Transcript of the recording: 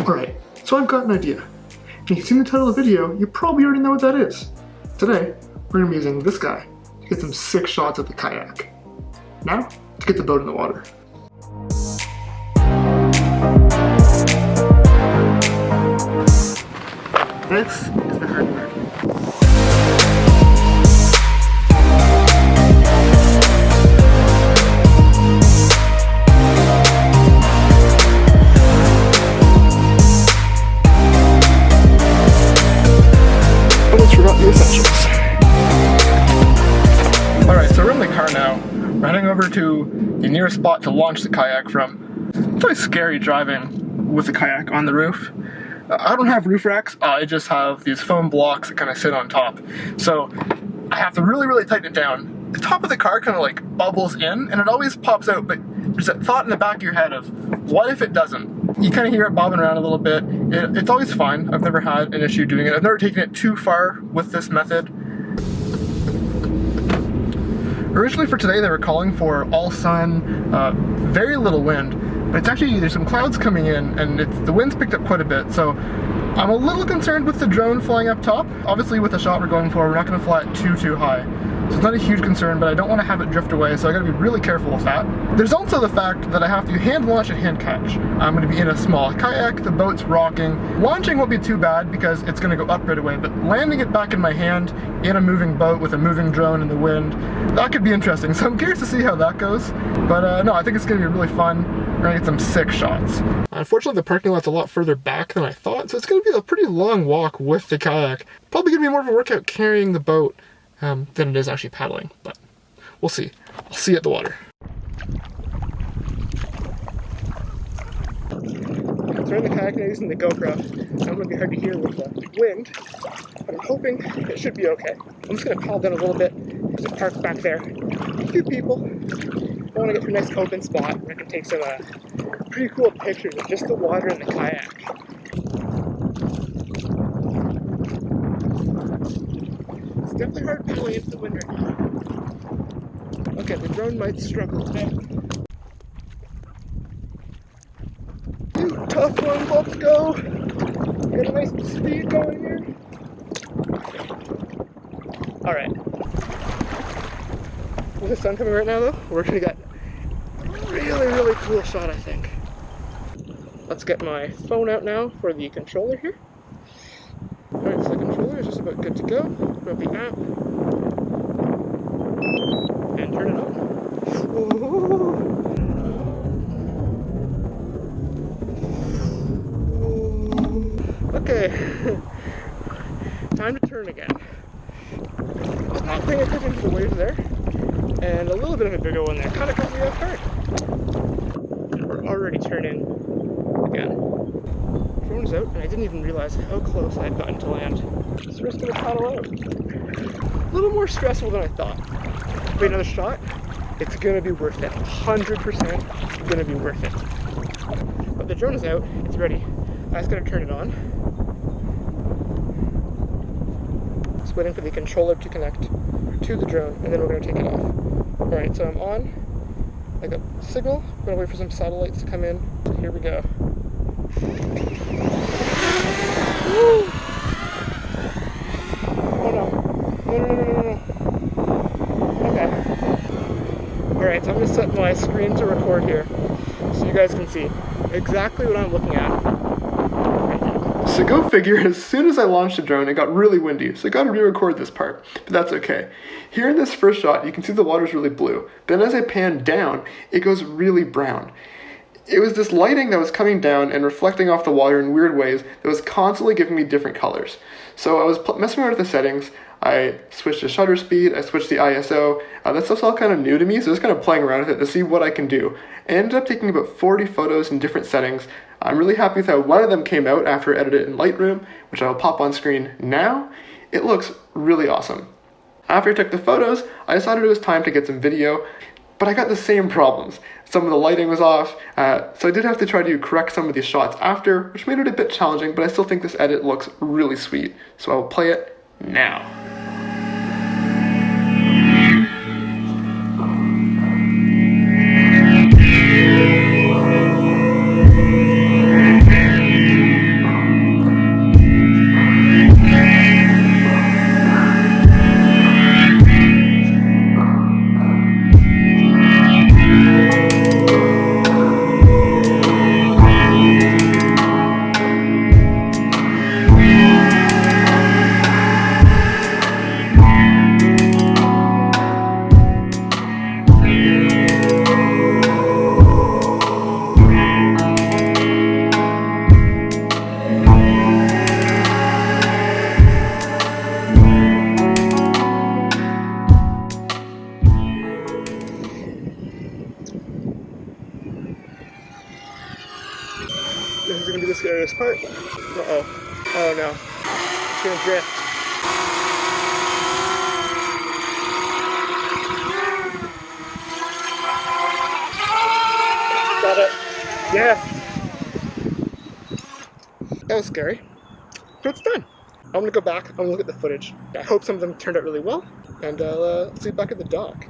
Alright, so I've got an idea. If you've seen the title of the video, you probably already know what that is. Today, we're going to be using this guy to get some sick shots of the kayak. Now, to get the boat in the water. This is the hard part. Almost forgot the essentials. Alright, so we're in the car now. We're heading over to the nearest spot to launch the kayak from. It's always scary driving with the kayak on the roof. I don't have roof racks, I just have these foam blocks that kind of sit on top. So I have to really tighten it down. The top of the car kind of like bubbles in and it always pops out, but there's that thought in the back of your head of, what if it doesn't? You kind of hear it bobbing around a little bit. It's always fine. I've never had an issue doing it. I've never taken it too far with this method. Originally for today they were calling for all sun, very little wind. But it's actually, there's some clouds coming in and the wind's picked up quite a bit, so I'm a little concerned with the drone flying up top. Obviously with the shot we're going for, we're not going to fly it too high. So it's not a huge concern, but I don't want to have it drift away, so I got to be really careful with that. There's also the fact that I have to hand launch and hand catch. I'm going to be in a small kayak, the boat's rocking. Launching won't be too bad because it's going to go up right away, but landing it back in my hand in a moving boat with a moving drone in the wind, that could be interesting. So I'm curious to see how that goes. But no, I think it's going to be really fun. We're going to get some sick shots. Unfortunately, the parking lot's a lot further back than I thought, so it's going to be a pretty long walk with the kayak. Probably going to be more of a workout carrying the boat than it is actually paddling, but we'll see. I'll see you at the water. So we're in the kayak now using the GoPro. It's going to be hard to hear with the wind, but I'm hoping it should be okay. I'm just going to paddle down a little bit. There's a park back there. A few people. I want to get to a nice open spot where I can take some pretty cool pictures of just the water and the kayak. It's definitely hard paddling into the wind right now. Okay, the drone might struggle a bit. You tough one, let's go! Get a nice speed going here. Alright. With the sun coming right now though, we're gonna get a really cool shot, I think. Let's get my phone out now for the controller here. Alright, so the controller is just about good to go. Grab the app and turn it on. Okay, time to turn again. I was not paying attention to the waves there, and a little bit of a bigger one there kind of caught me off guard. We're already turning again. Drone's out, and I didn't even realize how close I had gotten to land. Just risking to paddle out. A little more stressful than I thought. Wait, another shot? It's gonna be worth it. 100% gonna be worth it. But the drone is out, it's ready. I just gotta turn it on. Just waiting for the controller to connect to the drone, and then we're gonna take it off. Alright, so I'm on. I got signal. I'm gonna wait for some satellites to come in. Here we go. Woo! Oh no. Okay. Alright, so I'm gonna set my screen to record here so you guys can see exactly what I'm looking at right now. So go figure, as soon as I launched the drone, it got really windy, so I gotta re-record this part, but that's okay. Here in this first shot, you can see the water's really blue. Then as I pan down, it goes really brown. It was this lighting that was coming down and reflecting off the water in weird ways that was constantly giving me different colors. So I was messing around with the settings. I switched the shutter speed, I switched the ISO. That stuff's all kind of new to me, so I was kind of playing around with it to see what I can do. I ended up taking about 40 photos in different settings. I'm really happy with how one of them came out after I edited it in Lightroom, which I'll pop on screen now. It looks really awesome. After I took the photos, I decided it was time to get some video, but I got the same problems. Some of the lighting was off, so I did have to try to correct some of these shots after, which made it a bit challenging, but I still think this edit looks really sweet. So I will play it now. scariest part. Uh-oh. Oh no. It's gonna drift. Got it. Yes! That was scary. But it's done. I'm gonna go back, I'm gonna look at the footage. I hope some of them turned out really well, and I'll see you back at the dock.